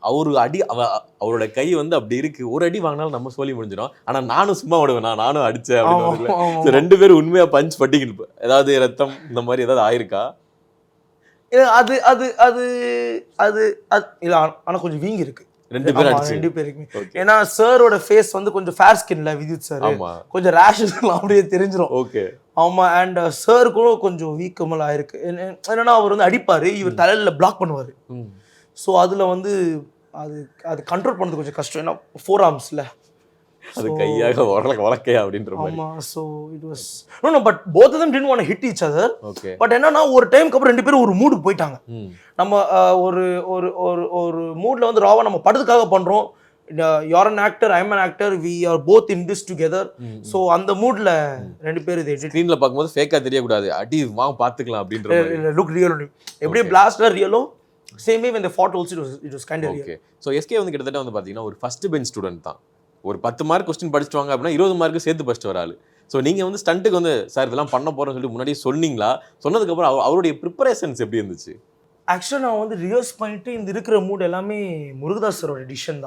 அவரு அடி அவரோட கை வந்து அப்படி இருக்கு, ஒரு அடி வாங்கினாலும் நம்ம சொல்லி முடிஞ்சிடும். ஆனா நானும் சும்மா விடுவேன், நானும் அடிச்சேன் அப்படின்னு. 2 பேரும் உண்மையா பஞ்ச் பட்டிக்கிட்டு ஏதாவது ரத்தம் இந்த மாதிரி ஏதாவது ஆயிருக்கா? அது அது அது அது இல்ல, ஆனா கொஞ்சம் வீங்கி இருக்கு 2 பேரும் அடிச்சு. 2 பேருக்குமே. ஏன்னா சாரோட ஃபேஸ் வந்து கொஞ்சம் ஃபேர் ஸ்கின்ல விதித் சார், கொஞ்சம் ரேஷஸ் அப்படியே தெரிஞ்சிடும். ஓகே. ஆமா. அண்ட் சாருக்கும் கொஞ்சம் வீக்கமெல்லாம் ஆயிருக்கு. என்னன்னா அவர் வந்து அடிப்பாரு, இவர் தலையில பிளாக் பண்ணுவாரு. ஸோ அதுல வந்து அது அது கண்ட்ரோல் பண்றது கொஞ்சம் கஷ்டம். ஏன்னா 4 ஆர்ம்ஸ்ல அது கையாக வளக்கையா அப்படின்ற மாதிரி. ஆமா. So it was no but both of them didn't want to hit each other. Okay. But என்னன்னா ஒரு டைம்க்கு அப்புறம் 2 பேரும் ஒரு மூடுக்கு போயிட்டாங்க. நம்ம ஒரு ஒரு ஒரு ஒரு மூட்ல வந்து ராவா நம்ம படத்துக்காக பண்றோம். you're an actor, I'm an actor, we are both in this together. So அந்த மூட்ல 2 பேரும் இதை ஸ்க்ரீன்ல பார்க்கும்போது ஃபேக்கா தெரியக்கூடாது, அடி வாங்க பார்த்துக்கலாம் அப்படின்ற மாதிரி. Look real. எப்படி பிளாஸ்டர் ரியலோ same way when they fought also it was kind of real. Okay. So SK வந்து கிட்டத்தட்ட வந்து பார்த்தீங்கன்னா ஒரு ஃபர்ஸ்ட் பெஞ்ச் ஸ்டூடெண்ட் தான். ஒரு 10 மார்க் கொஸ்டின் படிச்சுட்டு வாங்க அப்படின்னா 20 மார்க்கு சேர்த்து படிச்சுட்டு வர ஆளு. ஸோ நீங்கள் வந்து ஸ்டண்ட்டுக்கு வந்து சார் இதெல்லாம் பண்ண போகிறோம்னு சொல்லிட்டு முன்னாடியே சொன்னீங்களா? சொன்னதுக்கப்புறம் அவருடைய ப்ரிப்பரேஷன்ஸ் எப்படி இருந்துச்சு? ஆக்சுவலாக நான் வந்து ரிஹர்ஸ் பண்ணிட்டு இந்த இருக்கிற மூட் எல்லாமே முருகதாஸ் சாரோட டிசிஷன் தான்.